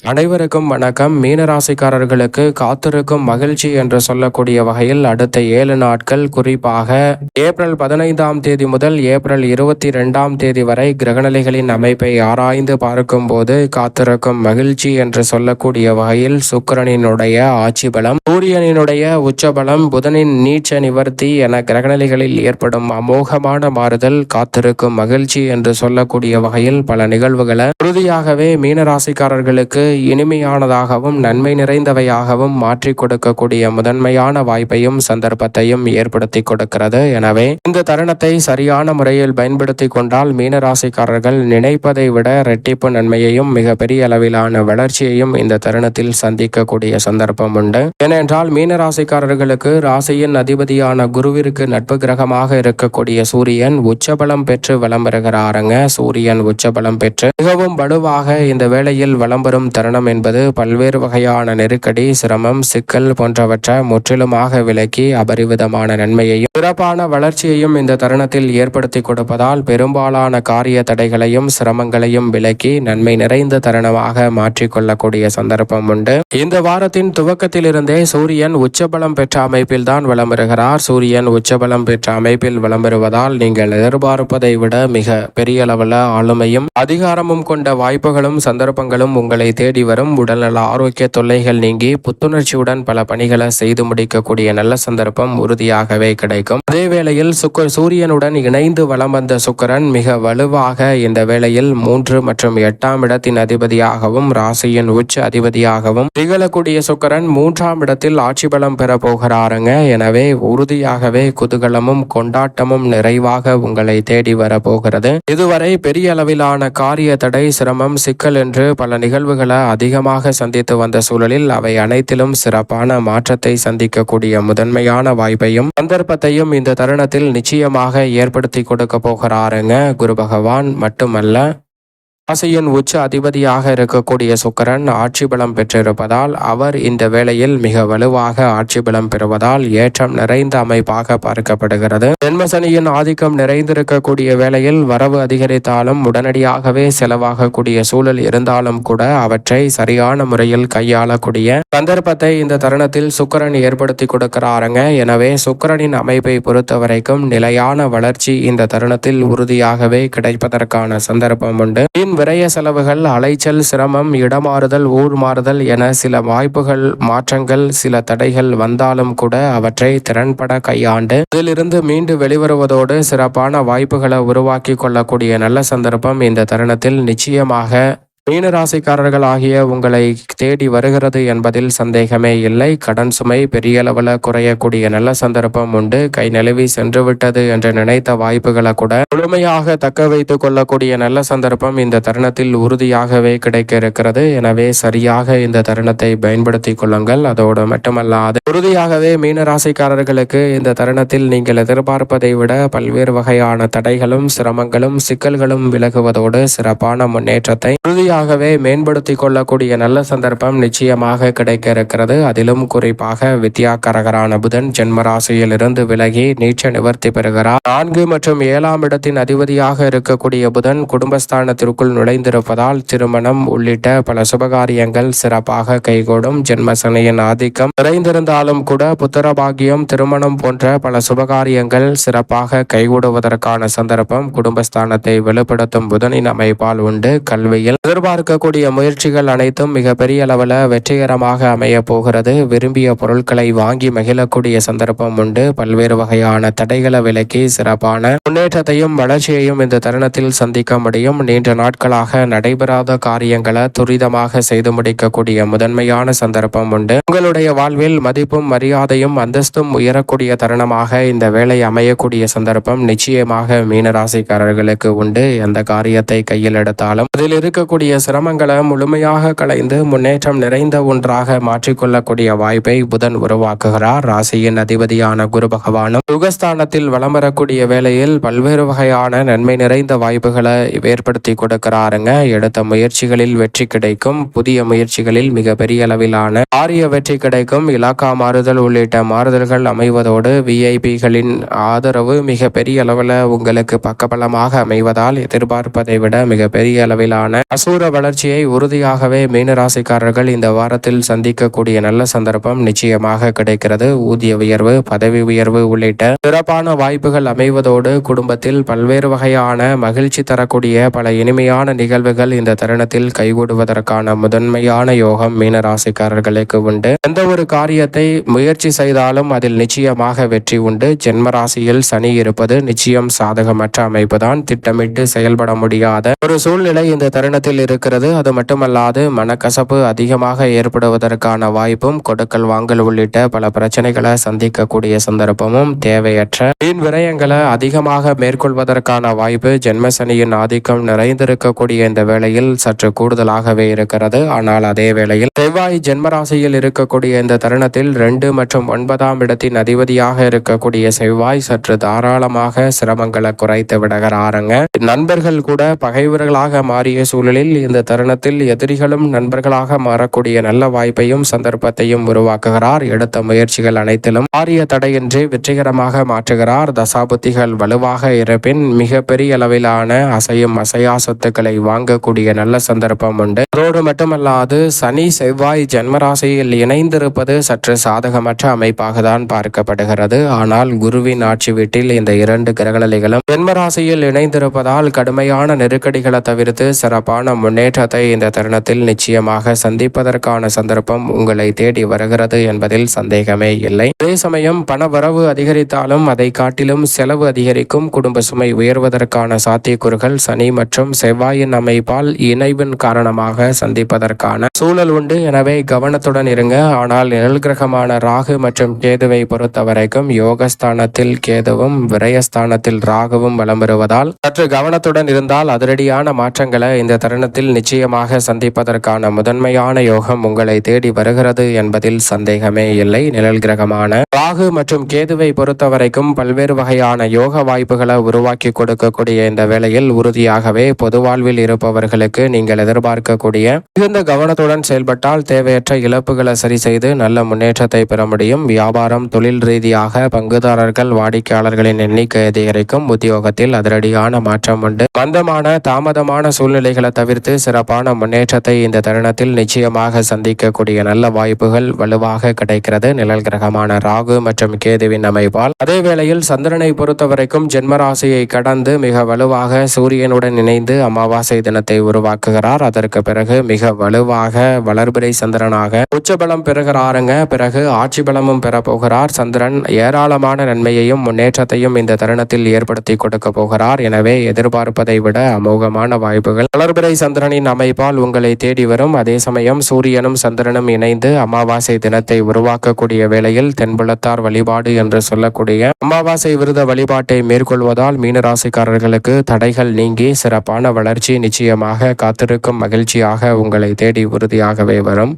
அனைவருக்கும் வணக்கம். மீனராசிக்காரர்களுக்கு காத்திருக்கும் மகிழ்ச்சி என்று சொல்லக்கூடிய வகையில் அடுத்த 7 நாட்கள், குறிப்பாக ஏப்ரல் 15ஆம் தேதி முதல் ஏப்ரல் 22ஆம் தேதி வரை கிரகநிலைகளின் அமைப்பை ஆராய்ந்து பார்க்கும் போது காத்திருக்கும் மகிழ்ச்சி என்று சொல்லக்கூடிய வகையில் சுக்கிரனினுடைய ஆட்சி பலம், சூரியனினுடைய உச்சபலம், புதனின் நீச்ச நிவர்த்தி என கிரகநிலைகளில் ஏற்படும் அமோகமான மாறுதல், காத்திருக்கும் மகிழ்ச்சி என்று சொல்லக்கூடிய வகையில் பல நிகழ்வுகளை உறுதியாகவே மீனராசிக்காரர்களுக்கு இனிமையானதாகவும் நன்மை நிறைந்தவையாகவும் மாற்றிக் கொடுக்கக்கூடிய முதன்மையான வாய்ப்பையும் சந்தர்ப்பத்தையும் ஏற்படுத்தி கொடுக்கிறது. எனவே இந்த தருணத்தை சரியான முறையில் பயன்படுத்தி கொண்டால் மீனராசிக்காரர்கள் நினைப்பதை விட இரட்டிப்பு நன்மையையும் மிக பெரிய அளவிலான வளர்ச்சியையும் இந்த தருணத்தில் சந்திக்கக்கூடிய சந்தர்ப்பம் உண்டு. ஏனென்றால் மீனராசிக்காரர்களுக்கு ராசியின் அதிபதியான குருவிற்கு நட்பு கிரகமாக இருக்கக்கூடிய சூரியன் உச்சபலம் பெற்று வலம் வருகிறாருங்க. சூரியன் உச்சபலம் பெற்று மிகவும் வலுவாக இந்த வேளையில் வலம் வரும் தருணம் என்பது பல்வேறு வகையான நெருக்கடி, சிரமம், சிக்கல் போன்றவற்றை முற்றிலுமாக விலக்கி அபரிவிதமான நன்மையையும் சிறப்பான வளர்ச்சியையும் இந்த தருணத்தில் ஏற்படுத்தி கொடுப்பதால் பெரும்பாலான காரிய தடைகளையும் சிரமங்களையும் விலக்கி நன்மை நிறைந்த தருணமாக மாற்றிக்கொள்ளக்கூடிய சந்தர்ப்பம் உண்டு. இந்த வாரத்தின் துவக்கத்திலிருந்தே சூரியன் உச்சபலம் பெற்ற அமைப்பில் தான் வலம் வருகிறார். சூரியன் உச்சபலம் பெற்ற அமைப்பில் வலம் வருவதால் நீங்கள் எதிர்பார்ப்பதை விட மிக பெரிய அளவில் ஆளுமையும் அதிகாரமும் கொண்ட வாய்ப்புகளும் சந்தர்ப்பங்களும் உங்களை தேடி வரும். உடல்நல ஆரோக்கிய தொல்லைகள் நீங்கி புத்துணர்ச்சியுடன் பல பணிகளை செய்து முடிக்கக்கூடிய நல்ல சந்தர்ப்பம் உறுதியாகவே கிடைக்கும். அதே வேளையில் சூரியனுடன் இணைந்து வலம் வந்த சுக்கிரன் மிக வலுவாக இந்த வேளையில் 3 மற்றும் 8ஆம் இடத்தின் அதிபதியாகவும் ராசியின் உச்ச அதிபதியாகவும் திகழக்கூடிய சுக்கிரன் 3ஆம் இடத்தில் ஆட்சி பலம் பெற போகிறாருங்க. எனவே உறுதியாகவே குதூகலமும் கொண்டாட்டமும் நிறைவாக உங்களை தேடி வர போகிறது. இதுவரை பெரிய அளவிலான காரிய தடை, சிரமம், சிக்கல் என்று பல நிகழ்வுகளை அதிகமாக சந்தித்து வந்த சூழலில் அவை அனைத்திலும் சிறப்பான மாற்றத்தை சந்திக்கக்கூடிய முதன்மையான வாய்ப்பையும் சந்தர்ப்பத்தையும் இந்த தருணத்தில் நிச்சயமாக ஏற்படுத்தி கொடுக்க போகிறாருங்க குரு பகவான். மட்டுமல்ல, ராசியின் உச்ச அதிபதியாக இருக்கக்கூடிய சுக்கிரன் ஆட்சி பலம் பெற்றிருப்பதால் அவர் இந்த வேளையில் மிக வலுவாக ஆட்சி பலம் பெறுவதால் ஏற்றம் நிறைந்த அமைப்பாக பார்க்கப்படுகிறது. ஜென்மசனியின் ஆதிக்கம் நிறைந்திருக்கக்கூடிய வேளையில் வரவு அதிகரித்தாலும் உடனடியாகவே செலவாகக்கூடிய சூழல் இருந்தாலும் கூட அவற்றை சரியான முறையில் கையாளக்கூடிய சந்தர்ப்பத்தை இந்த தருணத்தில் சுக்கிரன் ஏற்படுத்தி கொடுக்கிறாருங்க. எனவே சுக்கிரனின் அமைப்பை பொறுத்த வரைக்கும் நிலையான வளர்ச்சி இந்த தருணத்தில் உறுதியாகவே கிடைப்பதற்கான சந்தர்ப்பம் உண்டு. விரய செலவுகள், அலைச்சல், சிரமம், இடமாறுதல், ஊர் மாறுதல் என சில வாய்ப்புகள், மாற்றங்கள், சில தடைகள் வந்தாலும் கூட அவற்றை திறன்பட கையாண்டு இதிலிருந்து மீண்டு வெளிவருவதோடு சிறப்பான வாய்ப்புகளை உருவாக்கி கொள்ளக்கூடிய நல்ல சந்தர்ப்பம் இந்த தருணத்தில் நிச்சயமாக மீனராசிக்காரர்கள் ஆகிய உங்களை தேடி வருகிறது என்பதில் சந்தேகமே இல்லை. கடன் சுமை பெரிய அளவில் குறையக்கூடிய நல்ல சந்தர்ப்பம் உண்டு. கை நழுவி சென்று விட்டது என்று நினைத்த வாய்ப்புகளை கூட முழுமையாக தக்க வைத்துக் கொள்ளக்கூடிய நல்ல சந்தர்ப்பம் இந்த தருணத்தில் உறுதியாகவே கிடைக்க இருக்கிறது. எனவே சரியாக இந்த தருணத்தை பயன்படுத்திக் கொள்ளுங்கள். அதோடு மட்டுமல்லாது உறுதியாகவே மீனராசிக்காரர்களுக்கு இந்த தருணத்தில் நீங்கள் எதிர்பார்ப்பதை விட பல்வேறு வகையான தடைகளும், சிரமங்களும், சிக்கல்களும் விலகுவதோடு சிறப்பான முன்னேற்றத்தை உறுதியாகவே மேம்படுத்திக் கொள்ளக்கூடிய நல்ல சந்தர்ப்பம் நிச்சயமாக கிடைக்க இருக்கிறது. அதிலும் குறிப்பாக வித்யாகாரகரான புதன் ஜென்மராசியில் இருந்து விலகி நீச்ச நிவர்த்தி பெறுகிறார். 4 மற்றும் 7ஆம் இடத்தின் அதிபதியாக இருக்கக்கூடிய புதன் குடும்பஸ்தானத்திற்குள் நுழைந்திருப்பதால் திருமணம் உள்ளிட்ட பல சுபகாரியங்கள் சிறப்பாக கைகூடும். ஜென்மசனியின் ஆதிக்கம் நிறைந்திருந்தாலும் கூட புத்திரபாகியம், திருமணம் போன்ற பல சுபகாரியங்கள் சிறப்பாக கைகூடுவதற்கான சந்தர்ப்பம் குடும்பஸ்தானத்தை வெளிப்படுத்தும் புதனின் அமைப்பால் உண்டு. கல்வியில் எதிர்பார்க்கக்கூடிய முயற்சிகள் அனைத்தும் மிக பெரிய அளவில் வெற்றிகரமாக அமைய போகிறது. விரும்பிய பொருட்களை வாங்கி மகிழக்கூடிய சந்தர்ப்பம் உண்டு. பல்வேறு வகையான தடைகளை விலக்கி சிறப்பான முன்னேற்றத்தையும் வளர்ச்சியையும் இந்த தருணத்தில் சந்திக்க முடியும். நீண்ட நாட்களாக நடைபெறாத காரியங்களை துரிதமாக செய்து முடிக்கக்கூடிய முதன்மையான சந்தர்ப்பம் உண்டு. உங்களுடைய வாழ்வில் மதிப்பும் மரியாதையும் அந்தஸ்தும் உயரக்கூடிய தருணமாக இந்த வேலை அமையக்கூடிய சந்தர்ப்பம் நிச்சயமாக மீனராசிக்காரர்களுக்கு உண்டு. எந்த காரியத்தை கையில் எடுத்தாலும் அதில் இருக்கக்கூடிய சிரமங்களை முழுமையாக களைந்து முன்னேற்றம் நிறைந்த ஒன்றாக மாற்றிக்கொள்ளக்கூடிய வாய்ப்பை புதன் உருவாக்குகிறார். ராசியின் அதிபதியான குரு பகவானும் சுகஸ்தானத்தில் வலம் வரக்கூடிய வேளையில் பல்வேறு வகையான நன்மை நிறைந்த வாய்ப்புகளை ஏற்படுத்தி கொடுக்கிறாருங்க. எடுத்த முயற்சிகளில் வெற்றி கிடைக்கும். புதிய முயற்சிகளில் மிக பெரிய அளவிலான ஆரிய வெற்றி கிடைக்கும். இலாக்கா மாறுதல் உள்ளிட்ட மாறுதல்கள் அமைவதோடு விஐபிகளின் ஆதரவு மிக பெரிய அளவில் உங்களுக்கு பக்கபலமாக அமைவதால் எதிர்பார்ப்பதை விட மிக பெரிய அளவிலான அசூர சமூக வளர்ச்சியை உறுதியாகவே மீனராசிக்காரர்கள் இந்த வாரத்தில் சந்திக்கக்கூடிய நல்ல சந்தர்ப்பம் நிச்சயமாக கிடைக்கிறது. ஊதிய உயர்வு, பதவி உயர்வு உள்ளிட்ட சிறப்பான வாய்ப்புகள் அமைவதோடு குடும்பத்தில் பல்வேறு வகையான மகிழ்ச்சி தரக்கூடிய பல இனிமையான நிகழ்வுகள் இந்த தருணத்தில் கைகூடுவதற்கான முதன்மையான யோகம் மீனராசிக்காரர்களுக்கு உண்டு. எந்த ஒரு காரியத்தை முயற்சி செய்தாலும் அதில் நிச்சயமாக வெற்றி உண்டு. ஜென்மராசியில் சனி இருப்பது நிச்சயம் சாதகமற்ற அமைப்புதான். திட்டமிட்டு செயல்பட முடியாத ஒரு சூழ்நிலை இந்த தருணத்தில் இருக்கிறது. அது மட்டுமல்லாது மனக்கசப்பு அதிகமாக ஏற்படுவதற்கான வாய்ப்பும், கொடுக்கல் வாங்கல் உள்ளிட்ட பல பிரச்சனைகளை சந்திக்கக்கூடிய சந்தர்ப்பமும், தேவையற்ற வீண் விரயங்களை அதிகமாக மேற்கொள்வதற்கான வாய்ப்பு ஜென்மசனியின் ஆதிக்கம் நிறைந்திருக்கக்கூடிய இந்த வேளையில் சற்று கூடுதலாகவே இருக்கிறது. ஆனால் அதே வேளையில் செவ்வாய் ஜென்மராசியில் இருக்கக்கூடிய இந்த தருணத்தில் 2 மற்றும் 9ஆம் இடத்தின் அதிபதியாக இருக்கக்கூடிய செவ்வாய் சற்று தாராளமாக சிரமங்களை குறைத்து விடுகிறாருங்க. நண்பர்கள் கூட பகைவர்களாக மாறிய சூழலில் இந்த தருணத்தில் எதிரிகளும் நண்பர்களாக மாறக்கூடிய நல்ல வாய்ப்பையும் சந்தர்ப்பத்தையும் உருவாக்குகிறார். எடுத்த முயற்சிகள் அனைத்திலும் பாரிய தடையின்றி வெற்றிகரமாக மாற்றுகிறார். தசாபுத்திகள் வலுவாக இருப்பின் மிகப்பெரிய அளவிலான அசையும் அசையா சொத்துக்களை வாங்கக்கூடிய நல்ல சந்தர்ப்பம் உண்டு. அதோடு மட்டுமல்லாது சனி செவ்வாய் ஜென்மராசியில் இணைந்திருப்பது சற்று சாதகமற்ற அமைப்பாக தான் பார்க்கப்படுகிறது. ஆனால் குருவின் ஆட்சி வீட்டில் இந்த 2 கிரகநிலைகளும் ஜென்மராசியில் இணைந்திருப்பதால் கடுமையான நெருக்கடிகளை தவிர்த்து சிறப்பான முன்னேற்றத்தை இந்த தருணத்தில் நிச்சயமாக சந்திப்பதற்கான சந்தர்ப்பம் உங்களை தேடி வருகிறது என்பதில் சந்தேகமே இல்லை. அதே சமயம் பண வரவு அதிகரித்தாலும் அதை காட்டிலும் செலவு அதிகரிக்கும். குடும்ப சுமை உயர்வதற்கான சாத்தியக்கூறுகள் சனி மற்றும் செவ்வாயின் அமைப்பால் இணைவின் காரணமாக சந்திப்பதற்கான சூழல் உண்டு. எனவே கவனத்துடன் இருங்க. ஆனால் நிழல் கிரகமான ராகு மற்றும் கேதுவை பொறுத்தவரைக்கும் யோகஸ்தானத்தில் கேதுவும் விரயஸ்தானத்தில் ராகுவும் வலம் வருவதால் சற்று கவனத்துடன் இருந்தால் அதிரடியான மாற்றங்களை இந்த தருணத்தில் நிச்சயமாக சந்திப்பதற்கான முதன்மையான யோகம் உங்களை தேடி வருகிறது என்பதில் சந்தேகமே இல்லை. நிழல் கிரகமான ராகு மற்றும் கேதுவை பொறுத்தவரைக்கும் பல்வேறு வகையான யோக வாய்ப்புகளை உருவாக்கி கொடுக்கக்கூடிய இந்த வேளையில் உறுதியாகவே பொது வாழ்வில் இருப்பவர்களுக்கு நீங்கள் எதிர்பார்க்கக்கூடிய மிகுந்த கவனத்துடன் செயல்பட்டால் தேவையற்ற இழப்புகளை சரி செய்து நல்ல முன்னேற்றத்தை பெற முடியும். வியாபாரம், தொழில் ரீதியாக பங்குதாரர்கள், வாடிக்கையாளர்களின் எண்ணிக்கை அதிகரிக்கும். உத்தியோகத்தில் அதிரடியான மாற்றம் உண்டு. மந்தமான தாமதமான சூழ்நிலைகளை தவிர்த்து சிறப்பான முன்னேற்றத்தை இந்த தருணத்தில் நிச்சயமாக சந்திக்கக்கூடிய நல்ல வாய்ப்புகள் வலுவாக கிடைக்கிறது. நிழல் கிரகமான ராகு மற்றும் கேதுவின் அமைப்பால் அதே வேளையில் சந்திரனை பொறுத்தவரைக்கும் ஜென்மராசியை கடந்து மிக வலுவாக சூரியனுடன் இணைந்து அமாவாசை தினத்தை உருவாக்குகிறார். அதற்கு பிறகு மிக வலுவாக வளர்பிறை சந்திரனாக உச்சபலம் பெறுகிறாருங்க. பிறகு ஆட்சி பலமும் பெற போகிறார். சந்திரன் ஏராளமான நன்மையையும் முன்னேற்றத்தையும் இந்த தருணத்தில் ஏற்படுத்தி கொடுக்க போகிறார். எனவே எதிர்பார்ப்பதை விட அமோகமான வாய்ப்புகள் வளர்பிறை சந்திரனின் அமைப்பால் உங்களை தேடி வரும். அதே சமயம் சூரியனும் சந்திரனும் இணைந்து அமாவாசை தினத்தை உருவாக்கக்கூடிய வேளையில் தென்புலத்தார் வழிபாடு என்று சொல்லக்கூடிய அமாவாசை விரத வழிபாட்டை மேற்கொள்வதால் மீனராசிக்காரர்களுக்கு தடைகள் நீங்கி சிறப்பான வளர்ச்சி நிச்சயமாக காத்திருக்கும் மகிழ்ச்சியாக உங்களை தேடி உறுதியாகவே வரும்.